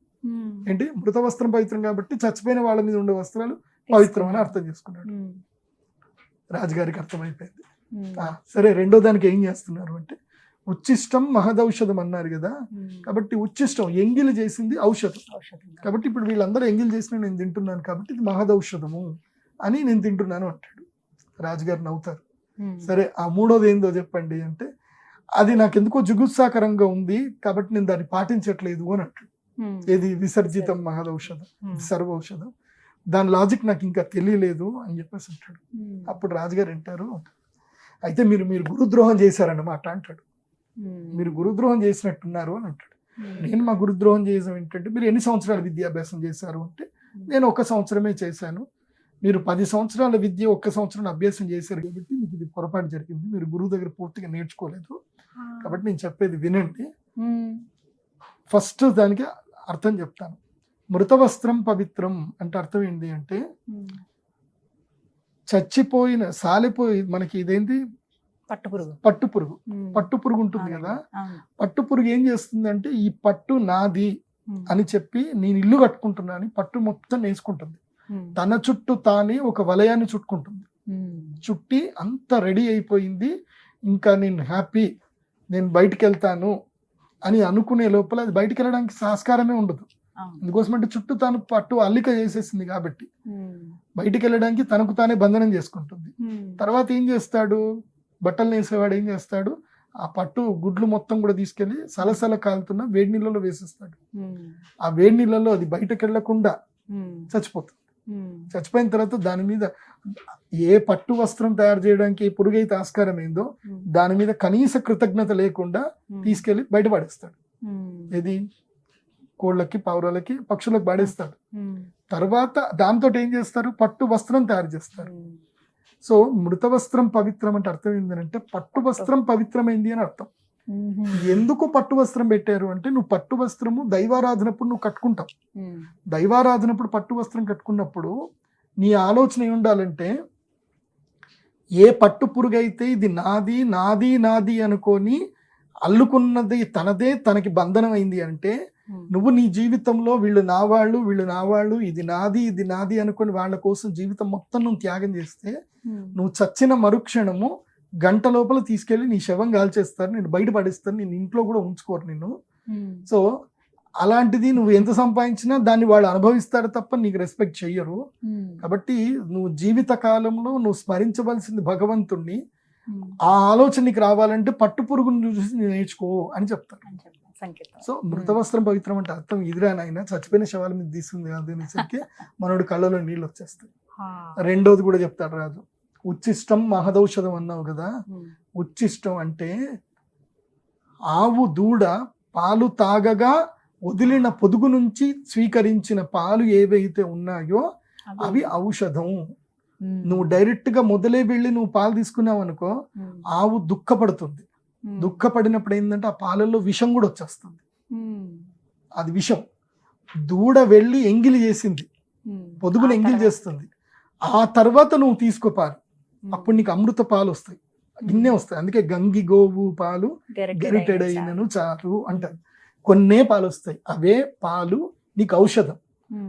C: ఏంటి మృత వస్త్రం పవిత్రం కాబట్టి చచ్చిపోయిన వాళ్ళ మీద ఉండే వస్త్రాలు పవిత్రం అని అర్థం చేసుకున్నాడు. రాజుగారికి అర్థమైపోయింది. సరే రెండో దానికి ఏం చేస్తున్నారు అంటే ఉచ్చిష్టం మహదౌషధం అన్నారు కదా, కాబట్టి ఉచ్చిష్టం ఎంగిలి చేసింది ఔషధం. కాబట్టి ఇప్పుడు వీళ్ళందరూ ఎంగిలి చేసిన నేను తింటున్నాను కాబట్టి ఇది మహదౌషధము అని నేను తింటున్నాను అంటాడు. రాజుగారు నవ్వుతారు. సరే ఆ మూడోది ఏందో చెప్పండి అంటే, అది నాకు ఎందుకో జుగుత్సాకరంగా ఉంది కాబట్టి నేను దాన్ని పాటించట్లేదు అని అంటాడు. ఏది విసర్జితం మహదౌషధం, సర్వౌషధం. దాని లాజిక్ నాకు ఇంకా తెలియలేదు అని చెప్పేసి అంటాడు. అప్పుడు రాజుగారు అంటారు, అయితే మీరు గురుద్రోహం చేశారన్నమాట అంటాడు. మీరు గురుద్రోహం చేసినట్టున్నారు అని అంటాడు. నేను మా గురుద్రోహం చేయడం ఏంటంటే, మీరు ఎన్ని సంవత్సరాల విద్యాభ్యాసం చేశారు అంటే, నేను 1 సంవత్సరమే చేశాను. మీరు 10 సంవత్సరాల విద్య 1 సంవత్సరం అభ్యాసం చేశారు కాబట్టి మీకు ఇది పొరపాటు జరిగింది. మీరు గురువు దగ్గర పూర్తిగా నేర్చుకోలేదు. కాబట్టి నేను చెప్పేది వినండి. ఫస్ట్ దానికి అర్థం చెప్తాను. మృత వస్త్రం పవిత్రం అంటే అర్థం ఏంటి అంటే, చచ్చిపోయిన సాలిపోయి మనకి ఇదేంటి పట్టు పురుగు ఉంటుంది కదా, పట్టు పురుగు ఏం చేస్తుందంటే, ఈ పట్టు నాది అని చెప్పి నేను ఇల్లు కట్టుకుంటున్నాను పట్టు మొత్తం వేసుకుంటుంది. తన చుట్టూ తానే ఒక వలయాన్ని చుట్టుకుంటుంది. చుట్టి అంత రెడీ అయిపోయింది, ఇంకా నేను హ్యాపీ, నేను బయటికి వెళ్తాను అని అనుకునే లోపల అది బయటికి వెళ్ళడానికి ఆస్కారమే ఉండదు. ఎందుకోసమంటే చుట్టూ తాను పట్టు అల్లిక చేసేసింది కాబట్టి బయటికి వెళ్ళడానికి తనకు తానే బంధనం చేసుకుంటుంది. తర్వాత ఏం చేస్తాడు, బట్టలు వేసేవాడు ఏం చేస్తాడు, ఆ పట్టు గుడ్లు మొత్తం కూడా తీసుకెళ్లి సలసల కాలుతున్న వేడి నీళ్ళలో వేసేస్తాడు. ఆ వేడి నీళ్ళలో అది బయటకు వెళ్లకుండా చచ్చిపోతుంది. చచ్చిపోయిన తర్వాత దాని మీద ఏ పట్టు వస్త్రం తయారు చేయడానికి ఏ పురుగైతే ఆస్కారం ఏందో దాని మీద కనీస కృతజ్ఞత లేకుండా తీసుకెళ్లి బయట పడేస్తాడు. ఇది కోళ్ళకి, పావురాలకి, పక్షులకు పడేస్తాడు. తర్వాత దాంతో ఏం చేస్తారు, పట్టు వస్త్రం తయారు చేస్తారు. సో మృత వస్త్రం పవిత్రం అంటే అర్థం ఏంటంటే, పట్టు వస్త్రం పవిత్రమైంది అని అర్థం. ఎందుకు పట్టు వస్త్రం పెట్టారు అంటే, నువ్వు పట్టు వస్త్రము దైవారాధనప్పుడు నువ్వు కట్టుకుంటావు. దైవారాధనప్పుడు పట్టు వస్త్రం కట్టుకున్నప్పుడు నీ ఆలోచన ఏమి ఉండాలంటే, ఏ పట్టు పురుగైతే ఇది నాది నాది నాది అనుకొని అల్లుకున్నది తనదే, తనకి బంధనం అయింది అంటే, నువ్వు నీ జీవితంలో వీళ్ళు నా వాళ్ళు, ఇది నాది అనుకొని వాళ్ళ కోసం జీవితం మొత్తం నువ్వు త్యాగం చేస్తే, నువ్వు చచ్చిన మరుక్షణము గంట లోపల తీసుకెళ్లి నీ శవం కాల్చేస్తారు, నేను బయట పడేస్తారు, నేను ఇంట్లో కూడా ఉంచుకోరు నిన్ను. సో అలాంటిది నువ్వు ఎంత సంపాదించినా దాన్ని వాళ్ళు అనుభవిస్తారు తప్ప నీకు రెస్పెక్ట్ చెయ్యరు. కాబట్టి నువ్వు జీవిత కాలంలో నువ్వు స్మరించవలసింది భగవంతుణ్ణి. ఆ ఆలోచన నీకు రావాలంటే పట్టు పురుగును చూసి నేర్చుకో అని చెప్తారు. సో మృత వస్త్రం పవిత్రం అంటే అర్థం ఇదిరా నాయన, చచ్చిపోయిన శవాల మీద తీసుకుంది కాదు అనేసరికి మనోడు కళ్ళలో నీళ్ళు వచ్చేస్తాయి. రెండోది కూడా చెప్తాడు రాజు, ఉచ్చిష్టం మహదౌషధం అన్నావు కదా. ఉచ్చిష్టం అంటే ఆవు దూడ పాలు తాగగా వదిలిన పొదుగు నుంచి స్వీకరించిన పాలు ఏవైతే ఉన్నాయో అవి ఔషధం. నువ్వు డైరెక్ట్ గా మొదలే వెళ్ళి నువ్వు పాలు తీసుకున్నావు అనుకో, ఆవు దుఃఖపడుతుంది. దుఃఖపడినప్పుడు ఏంటంటే ఆ పాలల్లో విషం కూడా వచ్చేస్తుంది. అది విషం. దూడ వెళ్ళి ఎంగిలి చేసింది, పొదుగును ఎంగిలి చేస్తుంది. ఆ తర్వాత నువ్వు తీసుకో పాలు, అప్పుడు నీకు అమృత పాలు వస్తాయి, ఇన్నే వస్తాయి. అందుకే గంగి గోవు పాలు గరిటెడైనను చాలు అంటారు. కొన్నే పాలు వస్తాయి, అవే పాలు నీకు ఔషధం.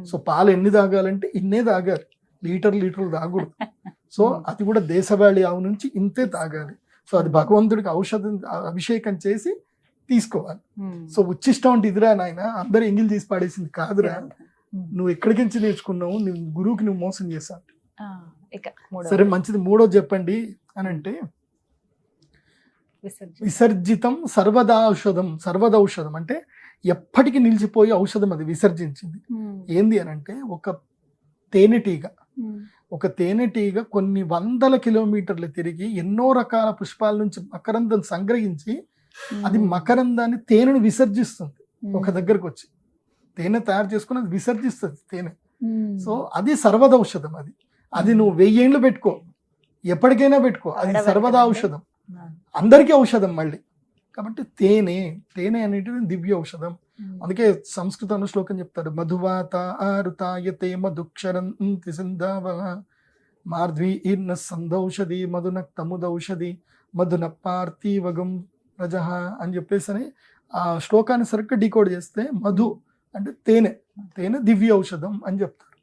C: సో పాలు ఎన్ని తాగాలంటే ఇన్నే తాగాలి, లీటర్లు తాగకూడదు. సో అది కూడా దేశవాళీ ఆవు నుంచి ఇంతే తాగాలి. సో అది భగవంతుడికి ఔషధం అభిషేకం చేసి తీసుకోవాలి. సో ఉచ్చిష్టం అంటే ఇదిరా నాయన, అందరూ ఎంగిల్ తీసి పాడేసింది కాదురా, నువ్వు ఎక్కడికి నుంచి నేర్చుకున్నావు, నువ్వు గురువుకి నువ్వు మోసం చేశావు. సరే మంచిది, మూడోది చెప్పండి అని అంటే, విసర్జితం సర్వదౌషధం అంటే ఎప్పటికీ నిలిచిపోయే ఔషధం. అది విసర్జించింది ఏంది అని అంటే, ఒక తేనెటీగ కొన్ని 100 కిలోమీటర్లు తిరిగి ఎన్నో రకాల పుష్పాల నుంచి మకరందం సంగ్రహించి అది మకరందాన్ని, తేనెను విసర్జిస్తుంది. ఒక దగ్గరకు వచ్చి తేనె తయారు చేసుకుని అది విసర్జిస్తుంది తేనె. సో అది సర్వదౌషధం. అది నువ్వు 1000 ఏళ్ళు పెట్టుకో, ఎప్పటికైనా పెట్టుకో, అది సర్వదా ఔషధం, అందరికీ ఔషధం మళ్ళీ. కాబట్టి తేనె అనేటిది దివ్య ఔషధం. అందుకే సంస్కృతంలో శ్లోకం చెప్తాడు, మధువాత ఆరుతాయతే మధుక్షరంతి సింధావ మార్ధ్వీ ఈర్ణ సందౌషధి మధునక్తముదౌషధి మధున పార్థివగం రజహ అని చెప్పేసి ఆ శ్లోకాన్ని సరిగ్గా డీకోడ్ చేస్తే మధు అంటే తేనె దివ్య ఔషధం అని చెప్తారు.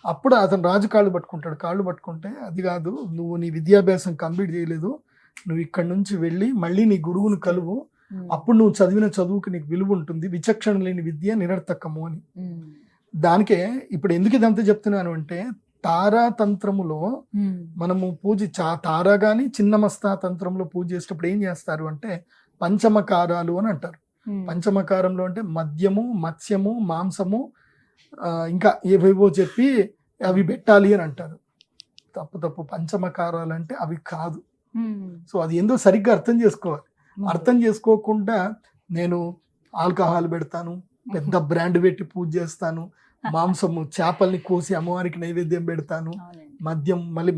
C: అప్పుడు అతను రాజు కాళ్ళు పట్టుకుంటాడు. కాళ్ళు పట్టుకుంటే, అది కాదు, నువ్వు నీ విద్యాభ్యాసం కంప్లీట్ చేయలేదు, నువ్వు ఇక్కడ నుంచి వెళ్ళి మళ్ళీ నీ గురువును కలువు, అప్పుడు నువ్వు చదివిన చదువుకి నీకు విలువ ఉంటుంది, విచక్షణ లేని విద్య నిరర్థకము అని. దానికే ఇప్పుడు ఎందుకు ఇదంతా చెప్తున్నాను అంటే, తారాతంత్రములో మనము తారా గాని చిన్నమస్తా తంత్రంలో పూజ చేసేటప్పుడు ఏం చేస్తారు అంటే పంచమకారాలు అని అంటారు. పంచమకారంలో అంటే మద్యము, మత్స్యము, మాంసము, ఇంకా ఏవేవో చెప్పి అవి పెట్టాలి అని అంటారు. తప్పు. పంచమకారాలు అంటే అవి కాదు. సో అది ఏందో సరిగ్గా అర్థం చేసుకోవాలి. అర్థం చేసుకోకుండా నేను ఆల్కహాల్ పెడతాను, పెద్ద బ్రాండ్ పెట్టి పూజ చేస్తాను, మాంసము చేపల్ని కోసి అమ్మవారికి నైవేద్యం పెడతాను,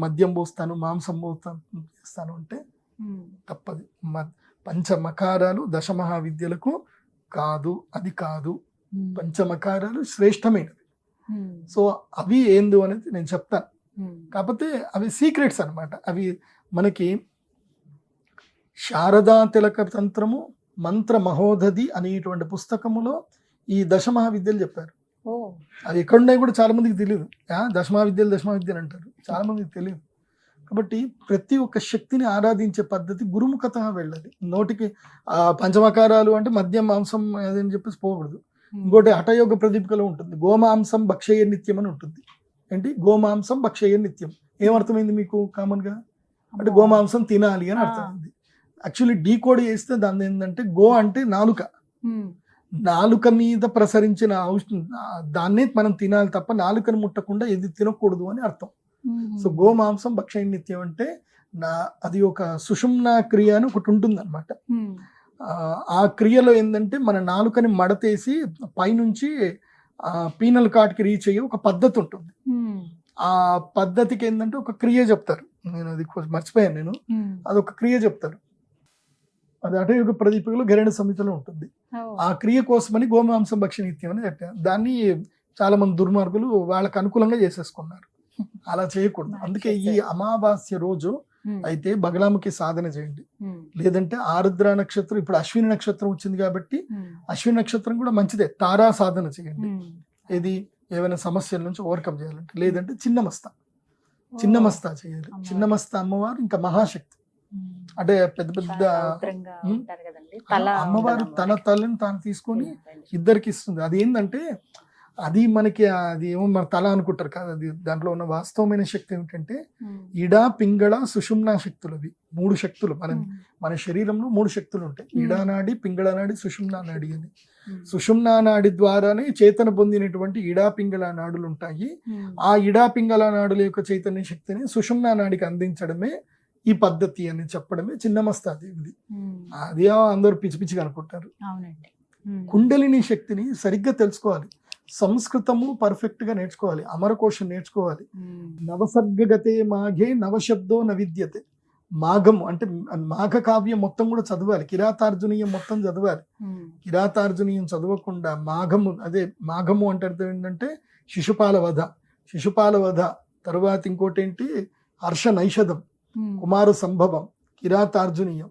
C: మద్యం పోస్తాను, మాంసం చేస్తాను అంటే తప్పది. పంచమకారాలు దశమహావిద్యలకు కాదు, అది కాదు. పంచమకారాలు శ్రేష్టమైనవి. సో అవి ఏందు అనేది నేను చెప్తాను. కాకపోతే అవి సీక్రెట్స్ అన్నమాట. అవి మనకి శారదా తిలక తంత్రము మంత్ర మహోదధి అనేటువంటి పుస్తకములో ఈ దశమహావిద్యలు చెప్పారు. అవి ఎక్కడున్నాయి కూడా చాలా మందికి తెలియదు. దశమహావిద్యలు అంటారు, చాలా మందికి తెలియదు. కాబట్టి ప్రతి ఒక్క శక్తిని ఆరాధించే పద్ధతి గురుముఖత వెళ్ళాలి. నోటికి పంచమకారాలు అంటే మద్యం, మాంసం అదని చెప్పేసి పోకూడదు. ఇంకోటి హఠయోగ ప్రదీపికలో ఉంటుంది, గోమాంసం భక్షయ నిత్యం అని ఉంటుంది. ఏంటి గోమాంసం భక్షయ నిత్యం? ఏమర్థమైంది మీకు కామన్ గా? అంటే గోమాంసం తినాలి అని అర్థమైంది. యాక్చువల్లీ డీకోడ్ చేస్తే దాన్ని ఏంటంటే గో అంటే నాలుక, నాలుక మీద ప్రసరించిన దాన్నే మనం తినాలి తప్ప నాలుకను ముట్టకుండా ఏది తినకూడదు అని అర్థం. సో గోమాంసం భక్షయ నిత్యం అంటే అది ఒక సుషుమ్నా క్రియ అని ఒకటి ఉంటుంది అనమాట. ఆ క్రియలో ఏంటంటే మన నాలుకని మడతేసి పైనుంచి పీనల్ కాట్కి రీచ్ అయ్యే ఒక పద్ధతి ఉంటుంది. ఆ పద్ధతికి ఏంటంటే ఒక క్రియ చెప్తారు. నేను అది మర్చిపోయాను. నేను అదొక క్రియ చెప్తారు. అది హఠయోగ ప్రదీపికలో గరుడ సంహితలో ఉంటుంది. ఆ క్రియ కోసమని గోమాంసం భక్షయ నిత్యం అని చెప్పారు. దాన్ని చాలా మంది దుర్మార్గులు వాళ్ళకి అనుకూలంగా చేసేసుకున్నారు. అలా చేయకూడదు. అందుకే ఈ అమావాస్య రోజు అయితే బగలాముఖి సాధన చేయండి. లేదంటే ఆరుద్ర నక్షత్రం, ఇప్పుడు అశ్విని నక్షత్రం వచ్చింది కాబట్టి అశ్విని నక్షత్రం కూడా మంచిదే, తారా సాధన చేయండి. ఏది ఏమైనా సమస్యల నుంచి ఓవర్కమ్ చేయాలంటే. లేదంటే చిన్నమస్తా చేయాలి. చిన్నమస్తా అమ్మవారు ఇంకా మహాశక్తి. అంటే పెద్ద అమ్మవారు తన తలని తాను తీసుకొని ఇద్దరికి ఇస్తుంది. అది ఏంటంటే అది మనకి అది ఏమో మన తల అనుకుంటారు కాదు. అది దాంట్లో ఉన్న వాస్తవమైన శక్తి ఏమిటంటే ఇడా, పింగళ, సుషుమ్నా శక్తులు. అవి 3 శక్తులు. మన శరీరంలో 3 శక్తులు ఉంటాయి. ఇడా నాడి, పింగళ నాడి, సుషుమ్నా నాడి అని. సుషుమ్నా నాడి ద్వారానే చేతన పొందినటువంటి ఇడా, పింగళ నాడులు ఉంటాయి. ఆ ఇడా, పింగళ నాడుల యొక్క చైతన్య శక్తిని సుషుమ్నా నాడికి అందించడమే ఈ పద్ధతి అని చెప్పడమే చిన్నమస్తా దేవిది. అది అందరూ పిచ్చి పిచ్చిగా అనుకుంటారు. కుండలిని శక్తిని సరిగ్గా తెలుసుకోవాలి. సంస్కృతము పర్ఫెక్ట్ గా నేర్చుకోవాలి. అమరకోశం నేర్చుకోవాలి. నవసర్గగతే మాఘే నవశబ్దో నవిద్యతే. మాఘము అంటే మాఘ కావ్యం మొత్తం కూడా చదవాలి. కిరాతార్జునీయం మొత్తం చదవాలి. కిరాతార్జునీయం చదవకుండా మాఘము అంటే అర్థం ఏంటంటే శిశుపాల వధ తర్వాత ఇంకోటి ఏంటి హర్ష నైషధం, కుమార సంభవం, కిరాతార్జునీయం.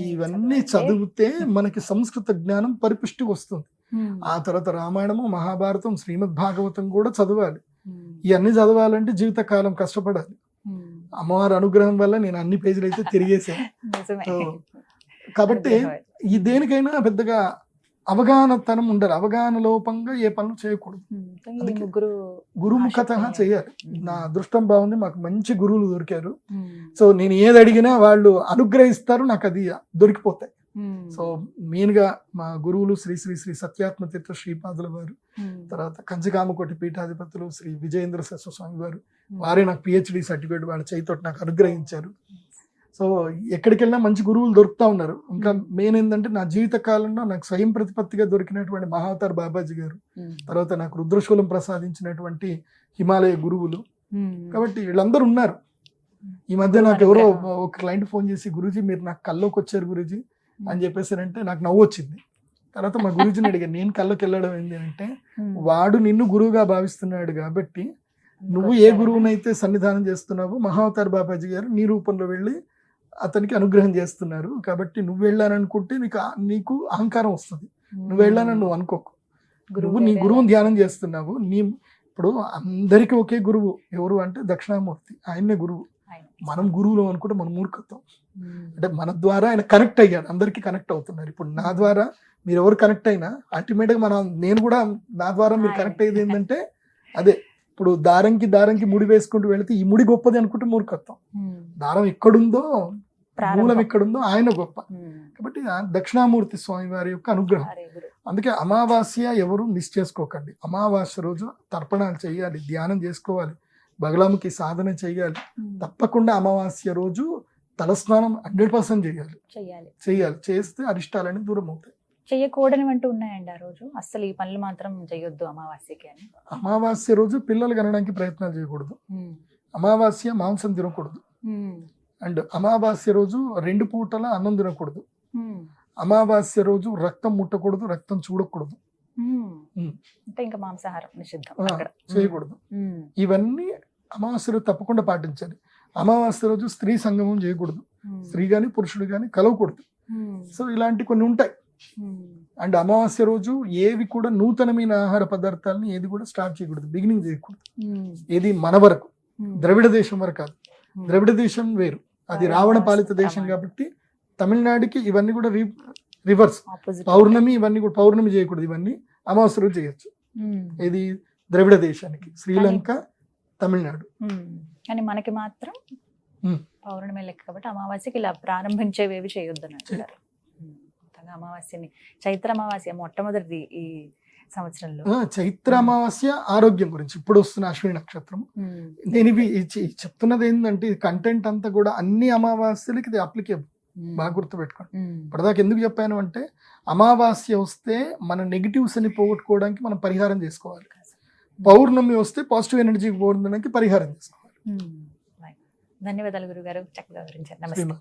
C: ఇవన్నీ చదివితే మనకి సంస్కృత జ్ఞానం పరిపుష్టి వస్తుంది. ఆ తర్వాత రామాయణము, మహాభారతం, శ్రీమద్ భాగవతం కూడా చదవాలి. ఇవన్నీ చదవాలంటే జీవితకాలం కష్టపడాలి. అమ్మవారి అనుగ్రహం వల్ల నేను అన్ని పేజీలు అయితే తిరిగేసాను. కాబట్టి ఈ దేనికైనా పెద్దగా అవగాహనతనం ఉండాలి. అవగాహన లోపంగా ఏ పనులు చేయకూడదు. గురుముఖత చేయాలి. నా అదృష్టం బాగుంది, మాకు మంచి గురువులు దొరికారు. సో నేను ఏది అడిగినా వాళ్ళు అనుగ్రహిస్తారు, నాకు అది దొరికిపోతాయి. సో మెయిన్ గా మా గురువులు శ్రీ శ్రీ శ్రీ సత్యాత్మ తీర్థ శ్రీపాదుల వారు, తర్వాత కంచకామకోటి పీఠాధిపతులు శ్రీ విజయేంద్ర సరస్వ స్వామి వారు. వారే నాకు PhD సర్టిఫికేట్ వాళ్ళ చేతితోటి నాకు అనుగ్రహించారు. సో ఎక్కడికి వెళ్ళినా మంచి గురువులు దొరుకుతా ఉన్నారు. ఇంకా మెయిన్ ఏంటంటే నా జీవిత కాలంలో నాకు స్వయం ప్రతిపత్తిగా దొరికినటువంటి మహావతార్ బాబాజీ గారు, తర్వాత నాకు రుద్రశూలం ప్రసాదించినటువంటి హిమాలయ గురువులు. కాబట్టి వీళ్ళందరూ ఉన్నారు. ఈ మధ్య నాకు ఎవరో ఒక క్లయింట్ ఫోన్ చేసి, గురూజీ మీరు నాకు కల్లోకి వచ్చారు గురూజీ అని చెప్పేసారంటే నాకు నవ్వు వచ్చింది. తర్వాత మా గురూజీని అడిగాను, నేను కల్లోకి వెళ్ళడం ఏంటి అంటే, వాడు నిన్ను గురువుగా భావిస్తున్నాడు కాబట్టి నువ్వు ఏ గురువునైతే సన్నిధానం చేస్తున్నావో మహావతార్ బాబాజీ గారు నీ రూపంలో వెళ్ళి అతనికి అనుగ్రహం చేస్తున్నారు. కాబట్టి నువ్వు వెళ్ళాననుకుంటే నీకు అహంకారం వస్తుంది. నువ్వు వెళ్ళానని నువ్వు అనుకోకు. నువ్వు నీ గురువుని ధ్యానం చేస్తున్నావు. ఇప్పుడు అందరికీ ఒకే గురువు ఎవరు అంటే దక్షిణామూర్తి, ఆయన్నే గురువు.
B: ఆయన.
C: మనం గురువులం అనుకుంటే మన మూర్ఖత్వం. అంటే మన ద్వారా ఆయన కనెక్ట్ అయ్యాడు, అందరికీ కనెక్ట్ అవుతున్నారు. ఇప్పుడు నా ద్వారా మీరు ఎవరు కనెక్ట్ అయినా అల్టిమేట్గా నేను కూడా నా ద్వారా మీరు కనెక్ట్ అయ్యేది ఏంటంటే అదే. ఇప్పుడు దారంకి ముడి వేసుకుంటూ వెళితే ఈ ముడి గొప్పది అనుకుంటే మూర్ఖత్వం. దారం ఎక్కడుందో, మూలం ఎక్కడుందో ఆయన గొప్ప. కాబట్టి ఆ దక్షిణామూర్తి స్వామి వారి యొక్క అనుగ్రహం. అందుకే అమావాస్య ఎవరు మిస్ చేసుకోకండి. అమావాస్య రోజు తర్పణాలు చేయాలి, ధ్యానం చేసుకోవాలి, బగలాముఖి సాధన చేయాలి. తప్పకుండా అమావాస్య రోజు తలస్నానం 100% చేయాలి. చేస్తే అరిష్టాలని దూరం అవుతాయి.
B: చెయ్యకూడని అంటూ ఉన్నాయండి ఆ రోజు, అస్సలు ఈ పనులు మాత్రం చేయొద్దు అమావాస్యకి అని.
C: అమావాస్య రోజు పిల్లలు కనడానికి ప్రయత్నాలు చేయకూడదు. అమావాస్య మాంసం తినకూడదు. అండ్ అమావాస్య రోజు 2 పూటల అన్నం తినకూడదు. అమావాస్య రోజు రక్తం ముట్టకూడదు, రక్తం చూడకూడదు,
B: అంటే ఇంకా మాంసాహారం నిషిద్ధం
C: చేయకూడదు. ఇవన్నీ అమావాస్య రోజు తప్పకుండా పాటించాలి. అమావాస్య రోజు స్త్రీ సంగమం చేయకూడదు, స్త్రీ గాని పురుషుడు గాని కలవకూడదు. సో ఇలాంటి కొన్ని ఉంటాయి. అండ్ అమావాస్య రోజు ఏవి కూడా నూతనమైన ఆహార పదార్థాలని ఏది కూడా స్టార్ట్ చేయకూడదు, బిగినింగ్ చేయకూడదు. ఏది మన వరకు, ద్రవిడ దేశం వరకు కాదు. ద్రవిడ దేశం వేరు, అది రావణ పాలిత దేశం కాబట్టి తమిళనాడుకి ఇవన్నీ కూడా రివర్స్. పౌర్ణమి ఇవన్నీ కూడా పౌర్ణమి చేయకూడదు, ఇవన్నీ అమావాస్య రోజు చేయొచ్చు. ఇది ద్రవిడ దేశానికి, శ్రీలంక, తమిళనాడు.
B: కానీ మనకి మాత్రం పౌర్ణమి లెక్క కాబట్టి అమావాస్యకి ఇలా ప్రారంభించేవేవి చేయొద్దు అన్నట్టు. అమావాస్యని చైత్ర అమావాస్య మొట్టమొదటిది ఈ సంవత్సరంలో.
C: చైత్ర అమావాస్య ఆరోగ్యం గురించి, ఇప్పుడు వస్తున్న అశ్విని నక్షత్రం. నేను ఇవి చెప్తున్నది ఏంటంటే కంటెంట్ అంతా కూడా అన్ని అమావాస్యలకి ఇది అప్లికేబుల్. బాగా గుర్తుపెట్టుకోండి. ఇప్పటిదాకా ఎందుకు చెప్పాను అంటే అమావాస్య వస్తే మన నెగిటివ్స్ అని పోగొట్టుకోవడానికి మనం పరిహారం చేసుకోవాలి. పౌర్ణమి వస్తే పాజిటివ్ ఎనర్జీ పోవడానికి పరిహారం చేసుకోవాలి.
B: ధన్యవాదాలు గురుగారు, చక్కగా వివరించారు. నమస్తే.